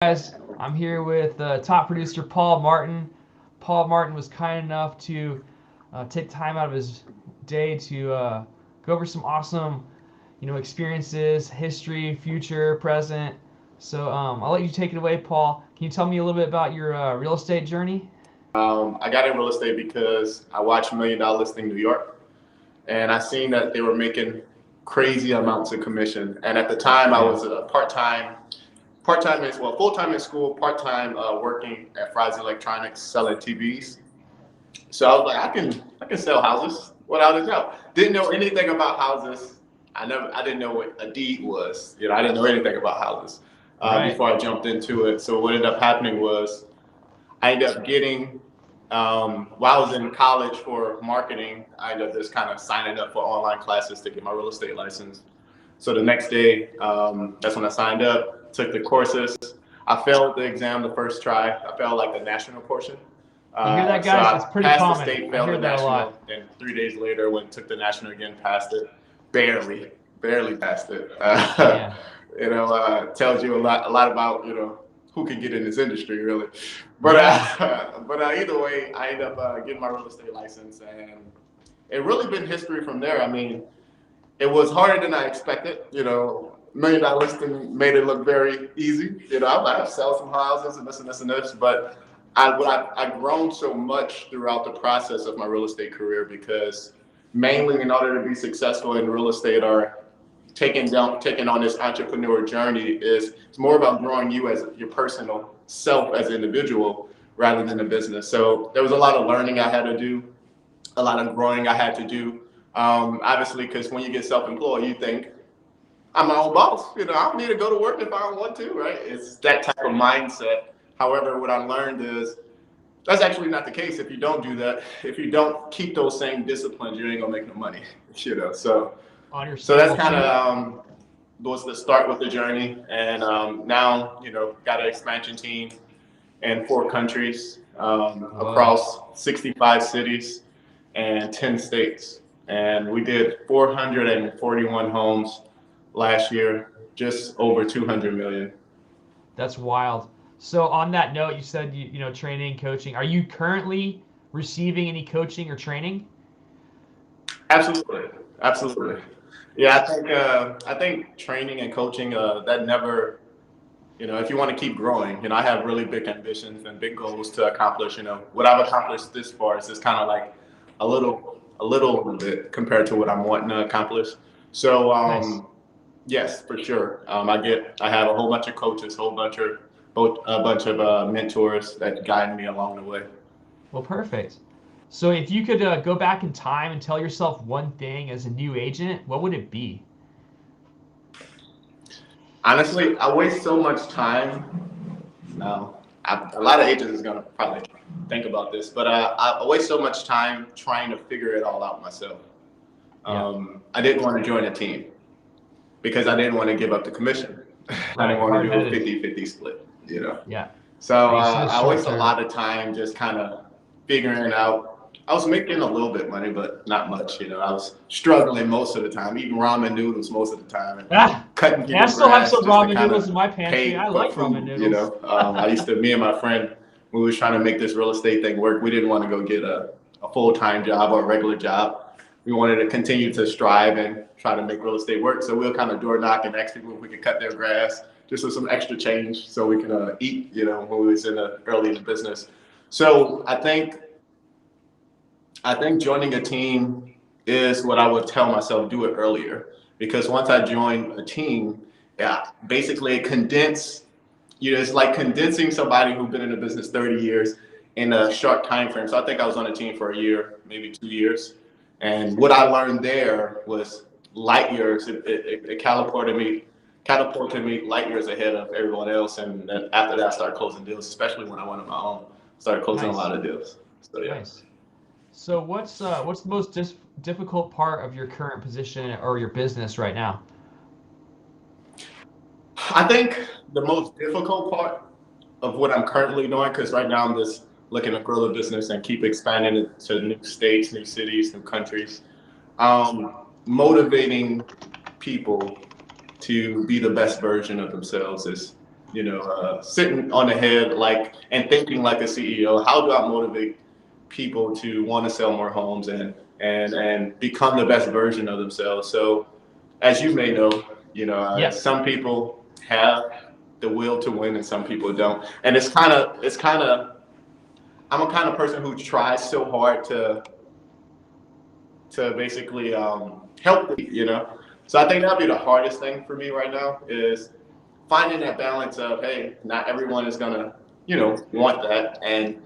Guys, I'm here with top producer Paul Martin. Paul Martin was kind enough to take time out of his day to go over some awesome, experiences, history, future, present. So I'll let you take it away, Paul. Can you tell me a little bit about your real estate journey? I got in real estate because I watched Million Dollar Listing New York, and I seen that they were making crazy amounts of commission. And at the time, I Yeah. was a part-time is full-time in school, part-time working at Fry's Electronics selling TVs. So I was like, I can sell houses without a doubt. Didn't know anything about houses. I didn't know what a deed was. I didn't know anything about houses Right. before I jumped into it. So what ended up happening was I ended up getting, while I was in college for marketing, I ended up just kind of signing up for online classes to get my real estate license. So the next day, that's when I signed up, took the courses. I failed the exam the first try. I failed like the national portion. You hear that, So guys? It's I pretty passed the common. state, I failed hear the that a lot. national. Then 3 days later, went and took the national again, passed it. Barely, barely passed it. Yeah. Tells you a lot about who can get in this industry, really. But Yeah. either way, I ended up getting my real estate license, and it really been history from there. I mean, it was harder than I expected. Million Dollar Listing made it look very easy. I've sell some houses and this and this and this, but I've grown so much throughout the process of my real estate career because mainly in order to be successful in real estate or taking on this entrepreneur journey is it's more about growing you as your personal self as an individual rather than a business. So there was a lot of learning I had to do, a lot of growing I had to do. Obviously, because when you get self-employed, you think I'm my own boss. I don't need to go to work if I don't want to, right? It's that type of mindset. However, what I learned is that's actually not the case. If you don't do that, if you don't keep those same disciplines, you ain't gonna make no money. So that's Understandable. kind So, of was the start with the journey, and now got an expansion team in 4 countries whoa. across 65 cities and 10 states, and we did 441 homes last year, just over 200 million. That's wild. So on that note, you said training, coaching. Are you currently receiving any coaching or training? Absolutely, absolutely. Yeah, I think training and coaching that never if you want to keep growing, I have really big ambitions and big goals to accomplish. What I've accomplished this far is just kind of like a little bit compared to what I'm wanting to accomplish. So, Nice. yes, for sure. I have a whole bunch of coaches, a bunch of mentors that guide me along the way. Well, perfect. So if you could go back in time and tell yourself one thing as a new agent, what would it be? Honestly, I waste so much time. A lot of agents is gonna probably think about this, but I waste so much time trying to figure it all out myself. Yeah. I didn't want to join a team because I didn't want to give up the commission. I Right. didn't You're want to hard do a headed. 50-50 split. Yeah. So You see this I short waste a term. lot of time just kind of figuring it out. I was making a little bit money, but not much. I was struggling most of the time, eating ramen noodles most of the time, and Ah, cutting hey, I people still have grass some just to ramen kind noodles of in my pantry. I pay for like ramen food. noodles. Me and my friend, we was trying to make this real estate thing work. We didn't want to go get a full-time job or a regular job. We wanted to continue to strive and try to make real estate work. So we'll kind of door knock and ask people if we could cut their grass just with some extra change so we can eat, when we was early in the business. So I think joining a team is what I would tell myself do it earlier because once I join a team, yeah, basically it it's like condensing somebody who's been in the business 30 years in a short time frame. So I think I was on a team for a year, maybe 2 years. And what I learned there was light years. It catapulted me light years ahead of everyone else. And then after that, I started closing deals, especially when I went on my own. Started closing a Nice. lot of deals. So yeah. Nice. So what's the most difficult part of your current position or your business right now? I think the most difficult part of what I'm currently doing, because right now I'm just looking to grow the business and keep expanding it to new states, new cities, new countries. Motivating people to be the best version of themselves is sitting on the head like and thinking like a CEO. How do I motivate people to want to sell more homes and become the best version of themselves? So, as you may know, Yeah. some people have the will to win and some people don't. And it's kind of I'm a kind of person who tries so hard to basically help people. So I think that'd be the hardest thing for me right now is finding that balance of, hey, not everyone is gonna, want that. And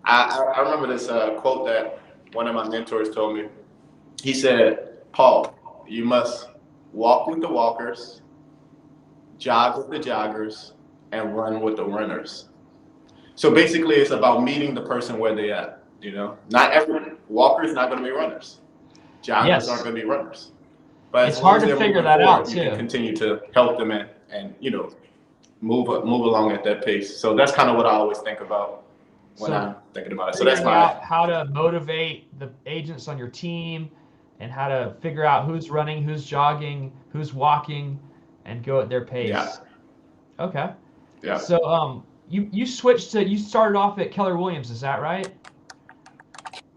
I remember this quote that one of my mentors told me. He said, Paul, you must walk with the walkers, jog with the joggers, and run with the runners. So basically, it's about meeting the person where they at. Not every walkers not going to be runners. Joggers aren't Yes. going to be runners. But as It's long hard as to they're figure moving that out forward, you can too. continue to help them and move along at that pace. So that's kind of what I always think about when So I'm thinking about it. So that's figuring my out how to motivate the agents on your team and how to figure out who's running, who's jogging, who's walking, and go at their yeah pace. Okay. yeah So you you started off at Keller Williams, is that right?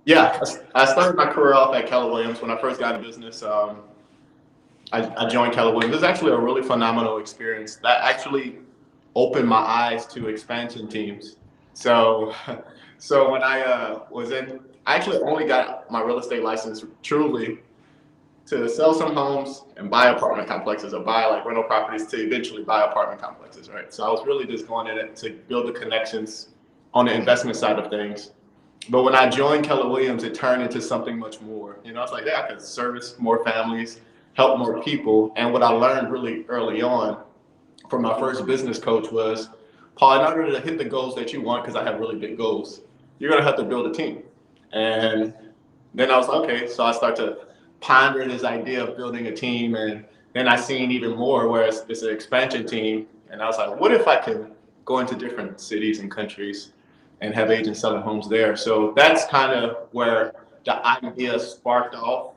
yeah. I started my career off at Keller Williams when I first got into business. I joined Keller Williams. It was actually a really phenomenal experience. That actually opened my eyes to expansion teams. So, so when I I actually only got my real estate license truly to sell some homes and buy apartment complexes or buy like rental properties to eventually buy apartment complexes, right? So I was really just going in it to build the connections on the investment side of things. But when I joined Keller Williams, it turned into something much more. I was like, yeah, I could service more families, help more people. And what I learned really early on from my first business coach was, Paul, in order to hit the goals that you want, because I have really big goals, you're gonna have to build a team. And then I was like, okay, so I start to ponder this idea of building a team, and then I seen even more where it's an expansion team, and I was like, what if I can go into different cities and countries and have agents selling homes there? So that's kind of where the idea sparked off.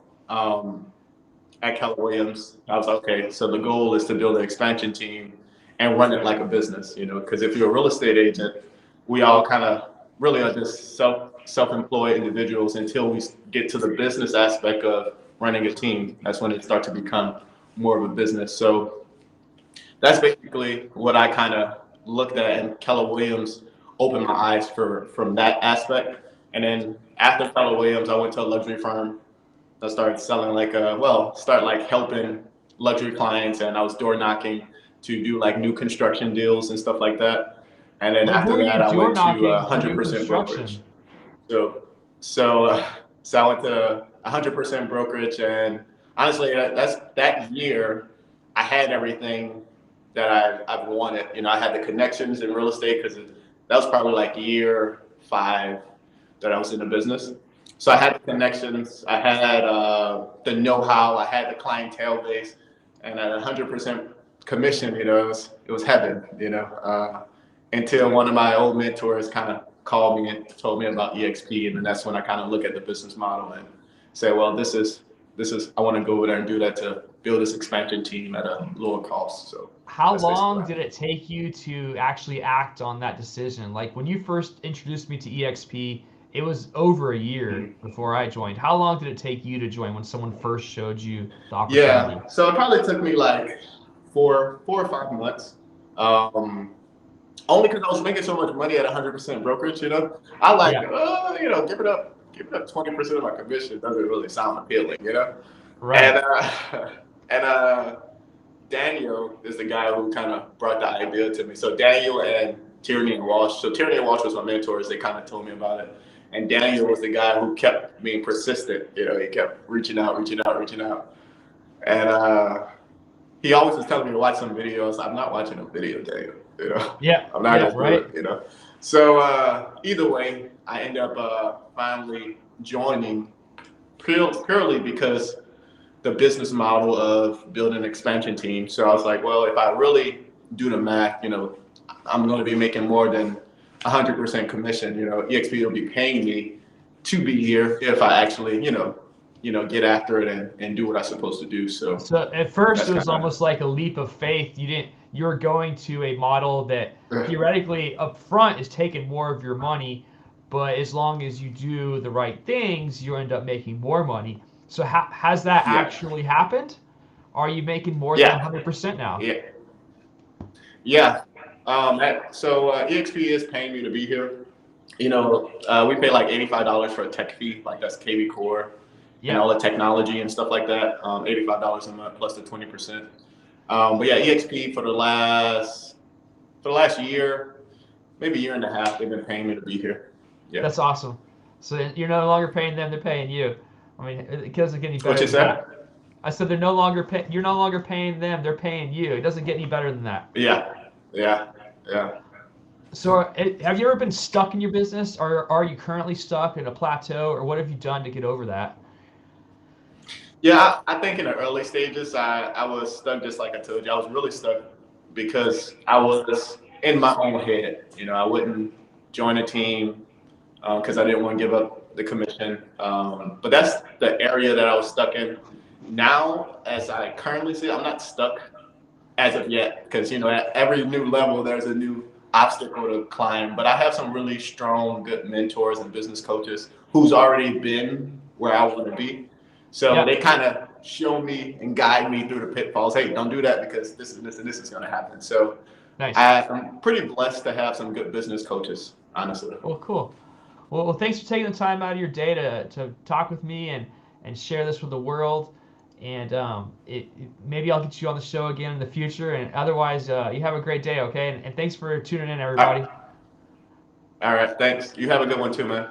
At Keller Williams, I was like, okay, so the goal is to build an expansion team and run it like a business, because if you're a real estate agent, we all kind of really are just self-employed individuals until we get to the business aspect of running a team. That's when it starts to become more of a business. So that's basically what I kind of looked at, and Keller Williams opened my eyes from that aspect. And then after Keller Williams, I went to a luxury firm. I started selling start like helping luxury clients, and I was door knocking to do like new construction deals and stuff like that. And then Who after are you that, I door went to knocking for new 100% brokerage. construction? So, so, so I went to 100% brokerage, and honestly, that year, I had everything that I've wanted. I had the connections in real estate because that was probably like year 5 that I was in the business. So I had the connections, I had the know-how, I had the clientele base, and at 100% commission, it was heaven. Until one of my old mentors kind of called me and told me about EXP, and then that's when I kind of look at the business model and say, well, this is I want to go over there and do that to build this expansion team at a lower cost. So How that's basically long what did happened. it take you to actually act on that decision? Like when you first introduced me to EXP, it was over a year Mhm. before I joined. How long did it take you to join when someone first showed you the opportunity? Yeah, so it probably took me like 4 or 5 months. Um, Only because I was making so much money at 100% brokerage. I like, Yeah, give it up 20% of my commission doesn't really sound appealing. And right. and Daniel is the guy who kind of brought the idea to me. So Daniel and Tierney and Walsh. So Tierney and Walsh was my mentors. They kind of told me about it. And Daniel was the guy who kept being persistent. He kept reaching out, reaching out, reaching out. And he always was telling me to watch some videos. I'm not watching a video, Daniel. Yeah, I'm not yeah, gonna do right. it. So either way, I end up finally joining purely because the business model of building an expansion team. So I was like, well, if I really do the math, I'm going to be making more than 100% commission. EXP will be paying me to be here if I actually, get after it and do what I'm supposed to do. So So at first that's it was kind of almost like a leap of faith. You didn't you're going to a model that theoretically up front is taking more of your money, but as long as you do the right things, you end up making more money. So has that Yeah, actually happened? Are you making more than yeah, 100% now? yeah, yeah. EXP is paying me to be here. We pay like $85 for a tech fee, like that's KV Core and Yeah, all the technology and stuff like that. $85 a month plus the 20%. But yeah, EXP for the last year, maybe year and a half, they've been paying me to be here. Yeah. that's awesome. So you're no longer paying them; they're paying you. I mean, it doesn't get any What better you than that. say? I said you're no longer paying them; they're paying you. It doesn't get any better than that. Yeah. Yeah. Yeah. So, have you ever been stuck in your business, or are you currently stuck in a plateau, or what have you done to get over that? Yeah, I think in the early stages, I was stuck just like I told you. I was really stuck because I was in my own head. I wouldn't join a team because I didn't want to give up the commission. But that's the area that I was stuck in. Now, as I currently see, I'm not stuck as of yet because at every new level there's a new obstacle to climb. But I have some really strong, good mentors and business coaches who's already been where I want to be. So Yeah, they kind of show me and guide me through the pitfalls. Hey, don't do that because this and this and this is going to happen. So nice. I'm pretty blessed to have some good business coaches, honestly. Well, cool. Well, thanks for taking the time out of your day to talk with me and share this with the world. And maybe I'll get you on the show again in the future. And otherwise, you have a great day, okay? And thanks for tuning in, All everybody. right. All right. Thanks. You have a good one too, man.